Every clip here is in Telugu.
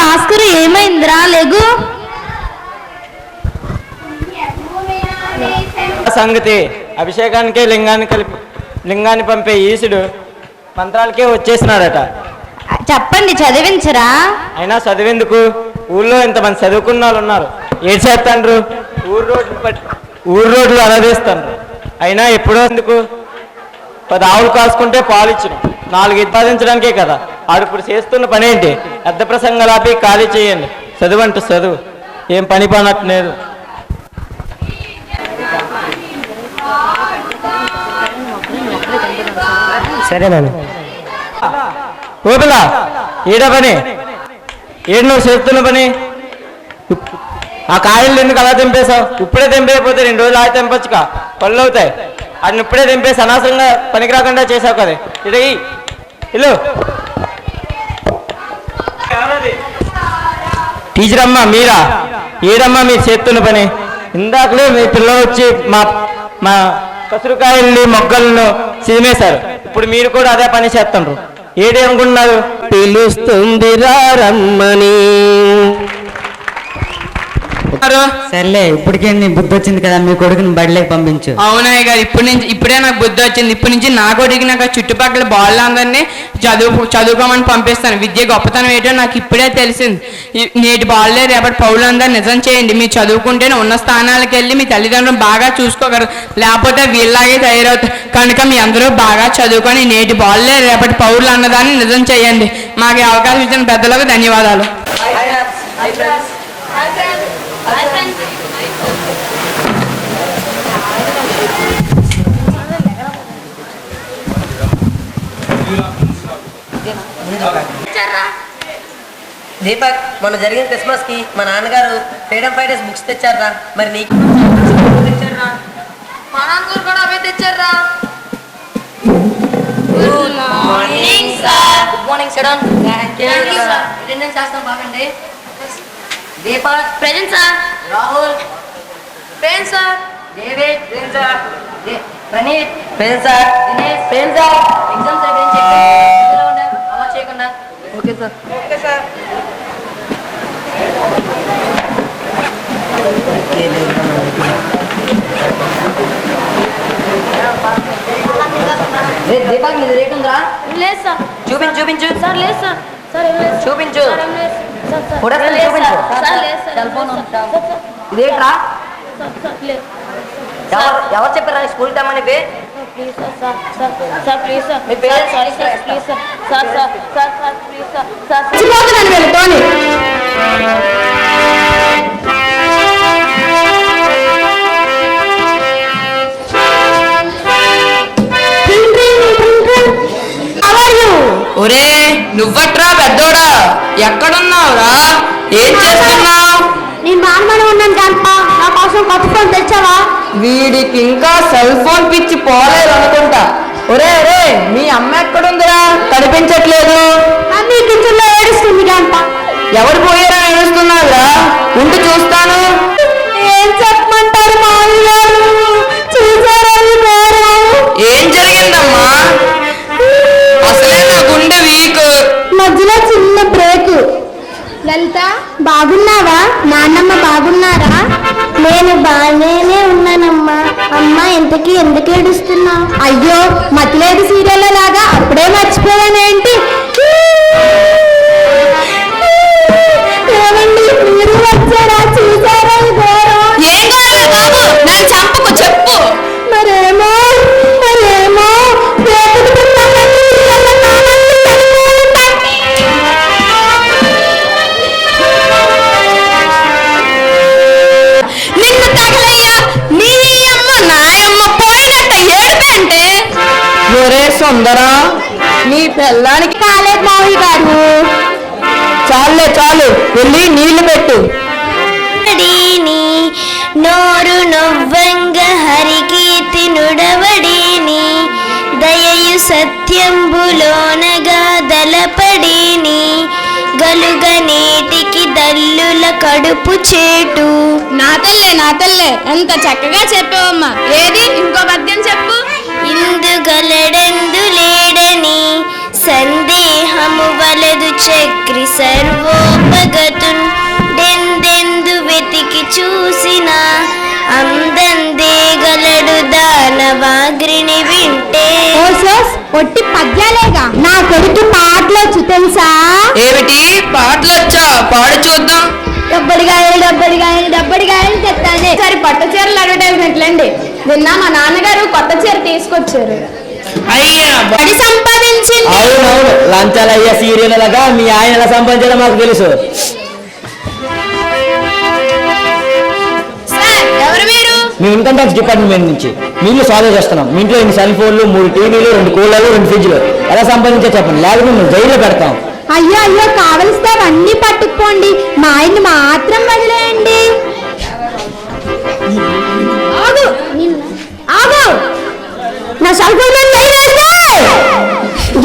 భాస్కర్ ఏమైందిరా? లేగు సంగతి అభిషేకానికే లింగాన్ని పంపే ఈశుడు మంత్రాలకే వచ్చేసినాడట. చెప్పండి, చదివించరా? అయినా చదివేందుకు? ఊళ్ళో ఇంతమంది చదువుకున్న వాళ్ళు ఉన్నారు. ఏడు చేస్తాండ్రు, ఊరు రోడ్లు అనదీస్తాండ్రు. అయినా ఎప్పుడో ఎందుకు? 10 ఆవులు కాసుకుంటే పాలు ఇచ్చిన 4 ఉత్పాదించడానికే కదా. ఆడు ఇప్పుడు చేస్తున్న పని ఏంటి? పెద్ద ప్రసంగాలాపి ఖాళీ చేయండి. చదువు అంటూ చదువు, ఏం పని పనట్లేదు. సరేనండి. ఓపిలా ఏడా పని? ఏడు నువ్వు చేస్తున్న పని? ఆ కాయలు ఎందుకు అలా తెంపేశావు? ఇప్పుడే తెంపేయకపోతే 2 రోజులు ఆగి తెంపచ్చుగా, పళ్ళు అవుతాయి. అది ఇప్పుడే తెంపేసి అనవసరంగా పనికి రాకుండా చేసావు కదా. ఇది ఇల్లు టీచర్ అమ్మా మీరా? ఏడమ్మా మీరు చేస్తున్న పని? ఇందాకలే మీ పిల్లలు వచ్చి మా కసురుకాయల్ని మొగ్గలను సిదిమేశారు. ఇప్పుడు మీరు కూడా అదే పని చేస్తుండ్రు. ఏడే అనుకుంటున్నారు? పిలుస్తుంది రమ్మని. సర్లే, ఇప్పటికే నీ బుద్ధి వచ్చింది కదా, మీ కొడుకుని బడిలోకి పంపించు. అవునాయి గారు, ఇప్పుడే నాకు బుద్ధి వచ్చింది. ఇప్పటి నుంచి నా కొడుకు నాకు చుట్టుపక్కల బాలందరినీ చదువుకోమని పంపిస్తాను. విద్య గొప్పతనం ఏంటో నాకు ఇప్పుడే తెలిసింది. నేటి బాలలే రేపటి పౌరులందరూ నిజం చేయండి. మీరు చదువుకుంటేనే ఉన్న స్థానాలకు వెళ్ళి మీ తల్లిదండ్రులు బాగా చూసుకోగలరు, లేకపోతే వీళ్ళలాగే తయారవుతారు. కనుక మీ అందరూ బాగా చదువుకొని నేటి బాలలే రేపటి పౌరులు అన్నదాన్ని నిజం చేయండి. మాకు అవకాశం ఇచ్చిన పెద్దలకు ధన్యవాదాలు. దీపక్, మొన్న జరిగిన క్రిస్మస్ కి మా నాన్నగారు ఫ్రీడమ్ ఫైటర్స్ బుక్స్ తెచ్చారా? మరి నీకు తెచ్చారా? మా నాన్నగారు కూడా అవే తెచ్చారా? Good morning sir. Good morning sir. Attendance చేస్తాం బాగండి. Deepak present sir. Rahul present sir. David present sir. Praneeth present sir. Dinesh present sir. Exams అయిపోయింది చెప్పి అలా చేయకుండా. Okay sir. Okay sir. Deepak నీది రేట్ ఉందా? లేదు సార్. చూపించు సార్ లేదు సార్. సార్ ఏం లేదు. చూపించు. చూపించు. సెల్ ఫోన్ ఇదేట్రా? ఎవరు చెప్పారా స్కూల్ తెమ్మని? Please sir. Sir please sir. మీ parents sorry sir. Please sir. Sir please sir. ఒరే నువ్వట్రా పెద్దోడా, ఎక్కడున్నావురా? ఏం చేస్తున్నావు? నేను బాగా ఉన్నాను కాంపా, నా కోసం కొత్త ఫోన్ తెచ్చావా? వీడికి ఇంకా సెల్ ఫోన్ పిచ్చి పోలేదు అనుకుంటా. ఒరే ఒరే, మీ అమ్మ ఎక్కడుందిరా? కనిపించట్లేదు. మమ్మీ కిచెన్ లో ఏడుస్తుంది కాంపా. ఎవరు పోయారా ఏడుస్తున్నావురా? ఉంటూ చూస్తాను. ఏం చెప్పమంటారు మామయ్య గారు? చూసారా ఏం జరిగిందమ్మా? అసలే నా గుండె వీక్. మధ్యలో చిన్న బ్రేక్. లలిత బాగున్నావా? నాన్నమ్మ బాగున్నారా? నేను బాగానే ఉన్నానమ్మా. అమ్మ ఇంతకీ ఎందుకు ఏడుస్తున్నావు? అయ్యో మతిలేడు సీరియల్ లాగా అప్పుడే మర్చిపోయానేంటి? ఏమండి మీరు వచ్చారా? చూసారా చెప్పు. మరేమో సుందరా, నీ పిల్లానికి కాలేదు మావి గారు. చాలు వెళ్ళి నీళ్లు పెట్టు. నోరు నొవ్వంగ హరికీర్తి నుడవడీని దయయు సత్యంబులోనగా దళపడీని గలుగ నీటికి దల్లుల కడుపు చేటు. నా తల్లే ఎంత చక్కగా చెప్పావమ్మా. ఏది ఇంకో పద్యం చెప్పు. ఇందుగలడెందు లేడని సందేహము వలదు చక్రి సర్వోపగ చూసిన అందందేగలడు దానవాగ్రిని వింటే. ఒట్టి పద్యాలేగా, నా కొడుకు పాటలొచ్చు తెలుసా? ఏమిటి పాటలు వచ్చా? పాడు చూద్దాం. డబ్బడిగాయలు తెస్తానే. సరే పట్టు చీరలు అడ్వర్టైజ్మెంట్లండి. నిన్న మా నాన్నగారు కొత్త చీర తీసుకొచ్చారు. అయ్యా బడి సంపాదించింది. అవునవును, లంచాలు అయ్యా సీరియల్ లాగా మీ ఆయన ఎలా సంపాదించాలో మాకు తెలుసు. సార్, ఎవరు మీరు? మేము ఇన్కమ్ ట్యాక్స్ డిపార్ట్మెంట్ నుంచి మీ ఇల్లు సాల్వ్ చేస్తున్నాం. మీ ఇంట్లో 2 సెల్ ఫోన్లు, 3 టీవీలు, 2 కూలర్లు, 2 ఫ్రిడ్జ్లు ఎలా సంపాదించో చెప్పండి, లేకపోతే మేము జైల్లో పెడతాం. అయ్యో కావలిస్తే అవన్నీ పట్టుకుపోండి, మా ఆయన్ని మాత్రం వదిలేయండి. ఆగు, నా సెల్ ఫోన్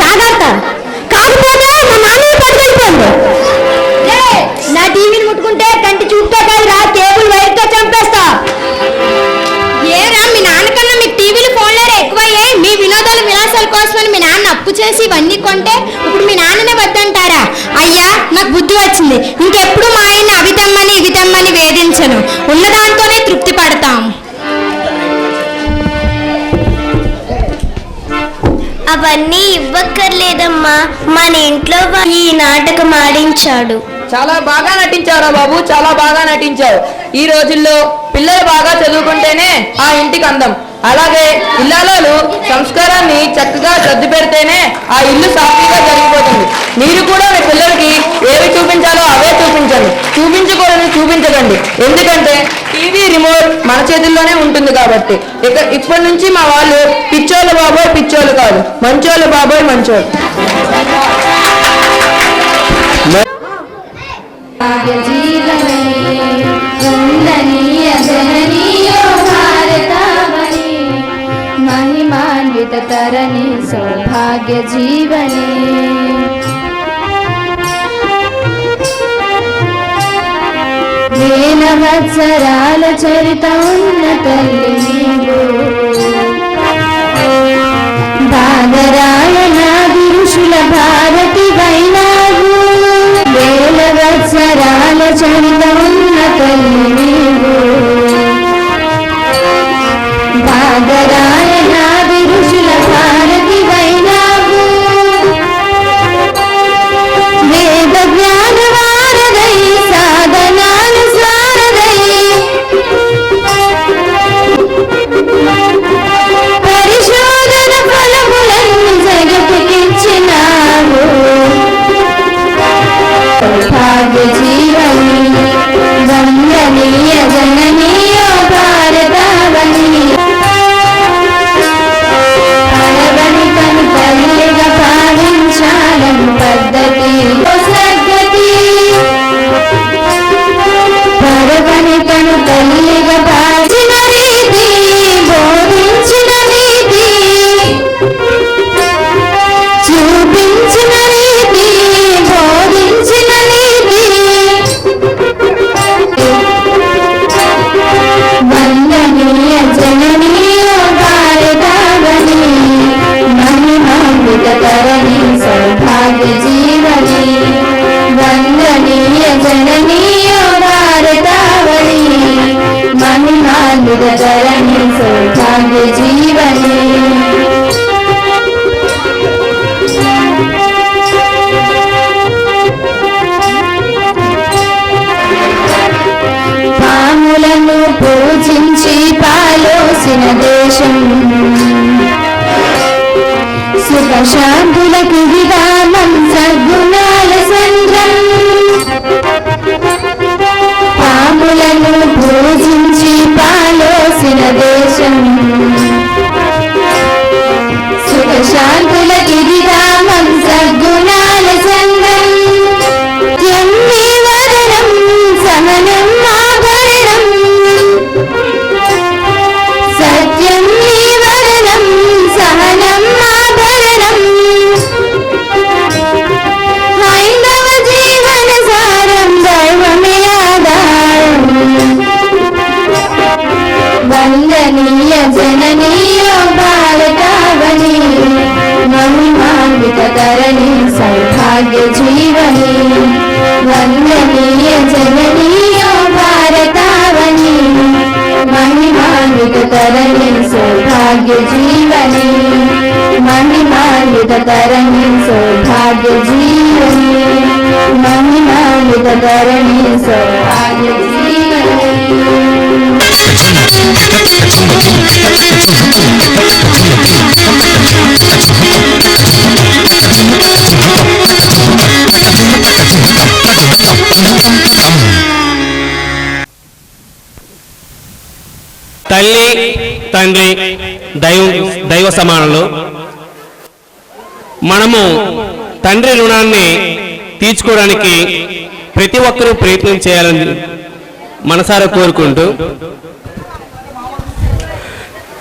జాగ్రత్త, కాకపోతే మా నాన్న పట్టుకెళ్ళిపోండి. నా టీవీని ముట్టుకుంటే కంటి చూపుతో కాదు రా, కేబుల్ వైర్తో చంపేస్తా. ఏరా మీ నాన్నకన్నా మీకు టీవీలు ఫోన్లే ఎక్కువయ్యాయి. మీ విలాసాల కోసమని మీ నాన్న అప్పు చేసి ఇవన్నీ కొంటే ఇప్పుడు మీ నాన్ననే వద్దంటారా? అయ్యా, నాకు బుద్ధి వచ్చింది. ఇంకెప్పుడు మా ఆయన అవి తెమ్మని వేధించను. ఉన్నదాంతోనే తృప్తి పడతాం. అవన్నీ ఇవ్వక్కర్లేదమ్మా, మన ఇంట్లో ఈ నాటకం ఆడించాడు. చాలా బాగా నటించావురా బాబు, చాలా బాగా నటించావు. ఈ రోజుల్లో పిల్లలు బాగా చదువుకుంటేనే ఆ ఇంటికి అందం. అలాగే ఇల్లాలు సంస్కారాన్ని చక్కగా సర్ది పెడితేనే ఆ ఇల్లు సాఫీగా జరిగిపోతుంది. మీరు కూడా మీ పిల్లలకి ఏవి చూపించాలో అవే చూపించండి, చూపించకూడదని చూపించకండి. ఎందుకంటే టీవీ రిమోట్ మన చేతుల్లోనే ఉంటుంది కాబట్టి. ఇప్పటి నుంచి మా వాళ్ళు పిచ్చోళ్ళు బాబోయ్ పిచ్చోళ్ళు కాదు, మంచోళ్ళు బాబోయ్ మంచోళ్ళు. महिमान्वित तरणी सौभाग्य जीवने వేలవత్సరాల చరిత ఉన్న తల్లి నీవు, బాదరాయణాది ఋషుల భారతి వైనావు. వేలవత్సరాల చరిత ఉన్న తల్లి నీవు, బాదరాయణాది ఋషుల భారతి వైనావు. వేద జ్ఞాన వారదై సాధనాల సారదై, పరిశోధన ఫలములను జగతికిచ్చినావు. భాగ్య జీవని వందనీయ జననీయ భారతావని. పరవని కను తల్లిగా భావించాలని పద్ధతి సద్గతి. పరవని కను తల్లిగా భావించిన రీతి, బోధించిన నీతి, చూపించిన రీతి, బోధించిన నీతి. వందనీయ జననీయ భారతావని, महिमान्वित तरणी सौभाग्य जीवनी. వందనీయ జననీయ భారతావని, महिमान्वित तरणी सौभाग्य जीवनी. పాములను పూజించి పాలోసిన దేశం, సుఖశాంతులకు విరామం సద్గుణాల సంద్రం. పాములను పూజించి పాలోసిన దేశం, సుఖశాంతులకు విరామం సద్గుణాల సంద్రం. ఎన్ని వదనం సహనం ఆభరణం, సత్యం నివరణం సహనం ఆభరణం. హైందవ జీవన సారం దైవమే ఆధారం. వందనీయ జననీయ భారతావని, महिमान्वित तरणी सौभाग्य जीवनी. వందనీయ జననీయ భారతావని, ధరణి సౌభాగ్య తల్లి తండ్రి దైవ సమానులు. మనము తండ్రి రుణాన్ని తీర్చుకోవడానికి ప్రతి ఒక్కరూ ప్రయత్నం చేయాలని మనసారా కోరుకుంటూ,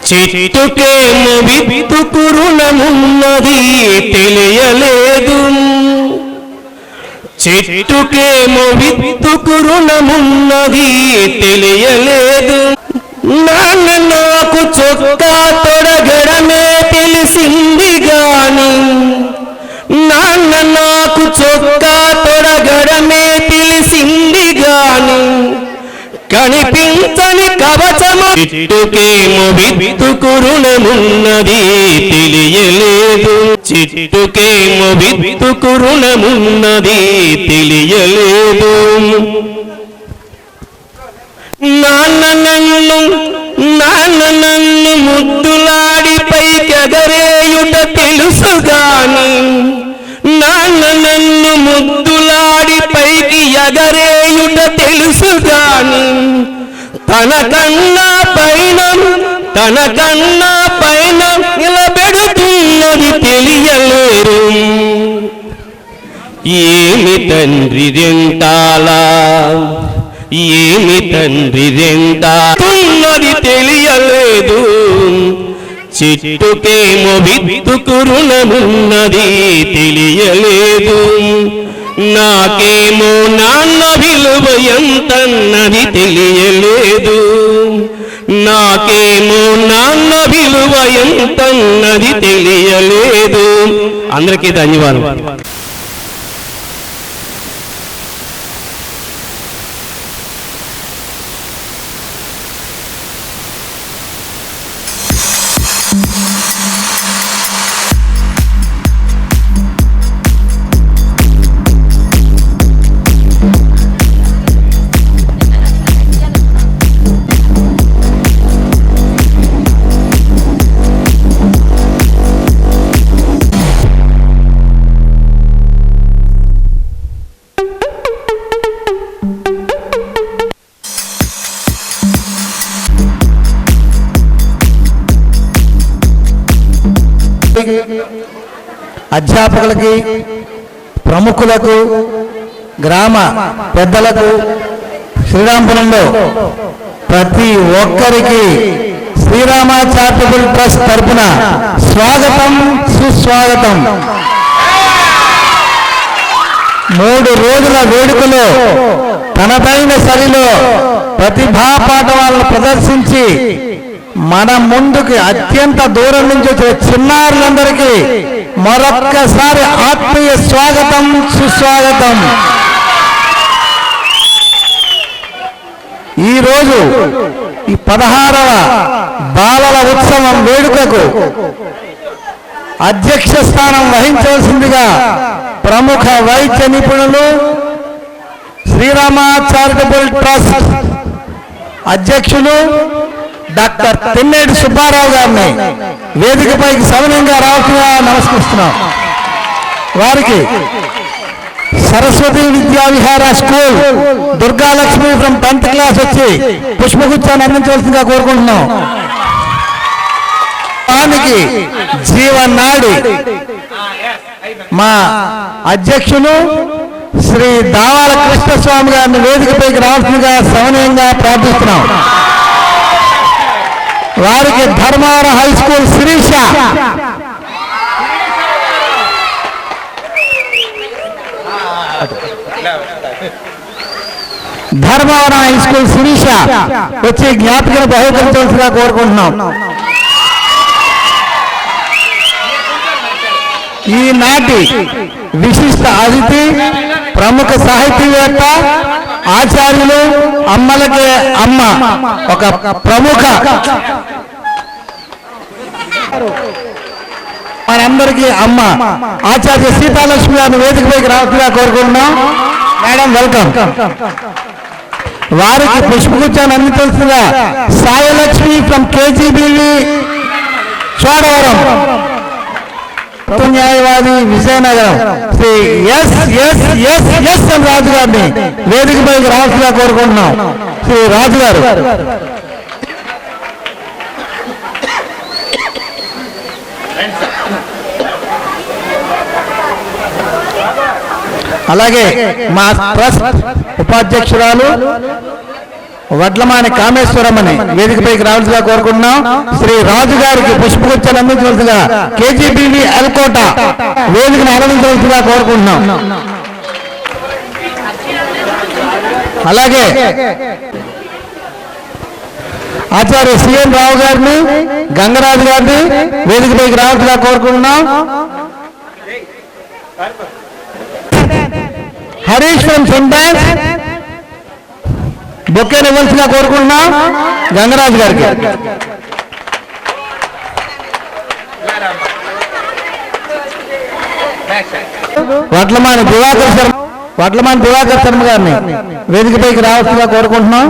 చెట్టుకేమో విత్తుకు రుణమున్నది తెలియలేదు, చెట్టుకేమో విత్తుకు రుణమున్నది తెలియలేదు, నాన్న నాకు చొక్కా తొడగడమే తెలిసింది గాని, నాన్న నాకు చొక్కా తొడగడమే తెలిసింది గాని, కనిపించని కవచము చెట్టుకేమో విత్తుకు రుణమున్నది తెలియలేదు, చెట్టుకేమో విత్తుకు రుణమున్నది తెలియలేదు, నాన్న నన్ను ముద్దులాడి పైకెగరేయుట తెలుసు గాని, నాన్న నన్ను ముద్దులాడి పైకి ఎగరేయుట తెలుసు గాని, తనకన్నా పైన నిలబెడుతున్నది తెలియలేరు, ఏమి తండ్రి రెంటాలా, ఏమి తండ్రి రెంటాతున్నది తెలియలేదు, చెట్టుకేమో విత్తుకు రుణమున్నది తెలియలేదు, నాకేమో నాన్న విలువ ఎంతన్నది తెలియలేదు, నాకేమో నాన్న విలువ ఎంతన్నది తెలియలేదు. అందరికీ ధన్యవాదాలు. అధ్యాపకులకి, ప్రముఖులకు, గ్రామ పెద్దలకు, శ్రీరాంపురంలో ప్రతి ఒక్కరికి శ్రీరామ చారిటబుల్ ట్రస్ట్ తరపున స్వాగతం, సుస్వాగతం. 3 రోజుల వేడుకలో తనదైన శైలిలో ప్రతిభా పాఠవాలను ప్రదర్శించి మన ముందుకి అత్యంత దూరం నుంచి వచ్చే చిన్నారులందరికీ మరొక్కసారి ఆత్మీయ స్వాగతం, సుస్వాగతం. ఈరోజు ఈ 16వ బాలల ఉత్సవం వేడుకకు అధ్యక్ష స్థానం వహించవలసిందిగా ప్రముఖ వైద్య నిపుణులు, శ్రీరామ చారిటబుల్ ట్రస్ట్ అధ్యక్షులు డాక్టర్ తెన్నేటి సుబ్బారావు గారిని వేదికపైకి సవినయంగా రావుగా నమస్కరిస్తున్నాం. వారికి సరస్వతి విద్యా విహార school Durgalakshmi from 10th class వచ్చి పుష్పగుచ్చాన్ని అందించవలసిందిగా కోరుకుంటున్నాం. దానికి జీవనాడి మా అధ్యక్షులు శ్రీ దావాల కృష్ణస్వామి గారిని వేదికపైకి రావాల్సిందిగా సవినయంగా ప్రార్థిస్తున్నాం. వారికి Dharmavaram high school Sirisha, Dharmavaram high school Sirisha వచ్చి జ్ఞాపికను బహుకరించవలసిగా కోరుకుంటున్నాం. ఈనాటి విశిష్ట అతిథి ప్రముఖ సాహితీవేత్త, ఆచార్యులు, అమ్మలకే అమ్మ, ఒక ప్రముఖ మనందరికీ అమ్మ ఆచార్య సీతాలక్ష్మి గారిని వేదికపైకి రావాల్సిందిగా కోరుకుంటున్నాం. Madam welcome. వారికి పుష్పగుచ్చాన్ని అందించాల్సిందిగా సాయలక్ష్మి ఫ్రమ్ కేజీబీవి చోడవరం, న్యాయవాది విజయనగరం శ్రీ ఎస్ ఎన్ రాజు గారిని వేదికపైకి రావాల్సిందిగా కోరుకుంటున్నాం. శ్రీ రాజు గారు. అలాగే మా ట్రస్ట్ ఉపాధ్యక్షురాలు వడ్లమాని కామేశ్వరమ్మని వేదికపైకి రావాల్సిగా కోరుకుంటున్నాం. శ్రీ రాజు గారికి పుష్పగుచ్చాన్ని అందించవలసిగా కేజీబీవి ఎల్కోట వేదికను ఆనందించవలసిగా కోరుకుంటున్నాం. అలాగే ఆచార్య సిఎన్ రావు గారిని గంగరాజు గారిని వేదికపైకి రావాల్సిగా కోరుకుంటున్నాం. హరీష్ ఫ్రమ్ సింటాన్స్ బొకేని ఇవ్వాల్సిగా కోరుకుంటున్నాం గంగరాజు గారికి. వడ్లమాని దివాకర్ శర్మ గారిని వేదికపైకి రావాల్సిగా కోరుకుంటున్నాం.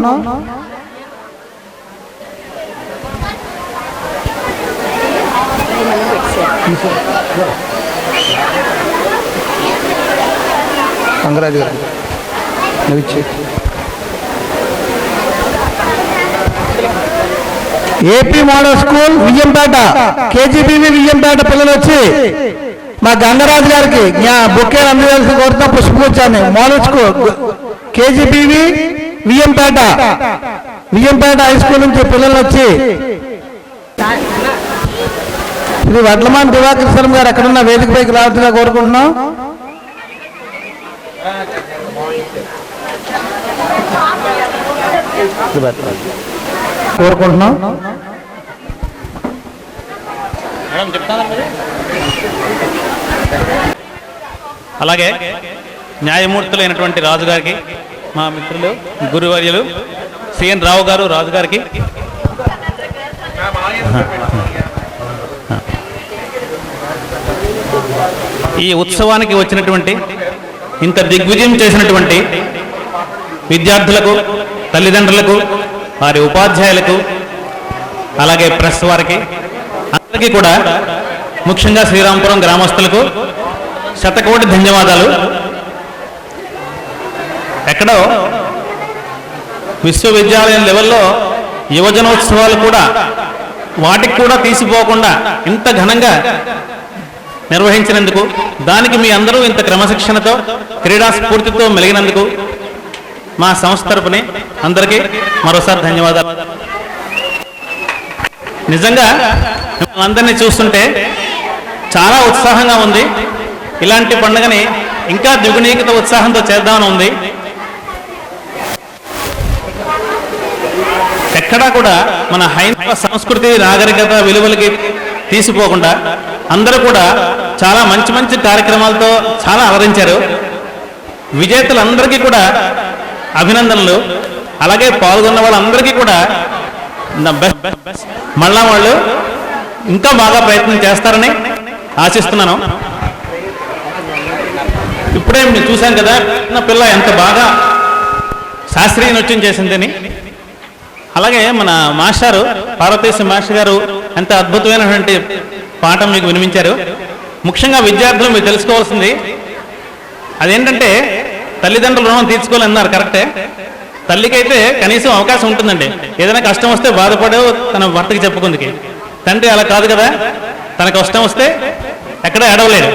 Gangaraju garu AP model school Vijayampeta KGBV Vijayampeta పిల్లలు వచ్చి మా గంగరాజు గారికి బొకేలు అందజేయాల్సి కోరుతున్న పుష్పగుచ్చాన్ని model school KGBV Vijayampeta high school నుంచి పిల్లలు వచ్చి శ్రీ వడ్లమాన్ దివాకర్ శర్మ గారు ఎక్కడున్న వేదికపైకి రావాల్సిందిగా కోరుకుంటున్నాం. కోరుకుంటున్నాం. అలాగే న్యాయమూర్తులైనటువంటి రాజు గారికి, మా మిత్రులు గురువర్యులు సిఎన్ రావు గారు రాజు గారికి, ఈ ఉత్సవానికి వచ్చినటువంటి ఇంత దిగ్విజయం చేసినటువంటి విద్యార్థులకు, తల్లిదండ్రులకు, వారి ఉపాధ్యాయులకు, అలాగే ప్రెస్ వారికి అందరికీ కూడా ముఖ్యంగా శ్రీరాంపురం గ్రామస్తులకు శతకోటి ధన్యవాదాలు. ఎక్కడో విశ్వవిద్యాలయం లెవెల్లో యువజనోత్సవాలు కూడా వాటికి కూడా తీసిపోకుండా ఇంత ఘనంగా నిర్వహించినందుకు, దానికి మీ అందరూ ఇంత క్రమశిక్షణతో క్రీడా స్ఫూర్తితో మెలిగినందుకు మా సంస్థ తరపుని అందరికీ మరోసారి ధన్యవాదాలు. నిజంగా అందరినీ చూస్తుంటే చాలా ఉత్సాహంగా ఉంది. ఇలాంటి పండుగని ఇంకా ద్విగుణీకృత ఉత్సాహంతో చేద్దామని ఉంది. ఎక్కడా కూడా మన హైందవ సంస్కృతి, నాగరికత విలువలకి తీసిపోకుండా అందరూ కూడా చాలా మంచి మంచి కార్యక్రమాలతో చాలా అలరించారు. విజేతలందరికీ కూడా అభినందనలు. అలాగే పాల్గొన్న వాళ్ళందరికీ కూడా మళ్ళా వాళ్ళు ఇంకా బాగా ప్రయత్నం చేస్తారని ఆశిస్తున్నాను. ఇప్పుడే మీరు చూశాను కదా నా పిల్ల ఎంత బాగా శాస్త్రీయ నృత్యం చేసిందని. అలాగే మన మాస్టారు పార్వతీశ మాస్టర్ గారు ఎంత అద్భుతమైనటువంటి పాఠం మీకు వినిపించారు. ముఖ్యంగా విద్యార్థులు మీరు తెలుసుకోవాల్సింది అదేంటంటే తల్లిదండ్రులు రుణం తీర్చుకోవాలన్నారు కరెక్టే. తల్లికైతే కనీసం అవకాశం ఉంటుందండి. ఏదైనా కష్టం వస్తే బాధపడే తన భర్తకి చెప్పుకుందికి. తండ్రి అలా కాదు కదా, తన కష్టం వస్తే ఎక్కడ ఏడవలేడు.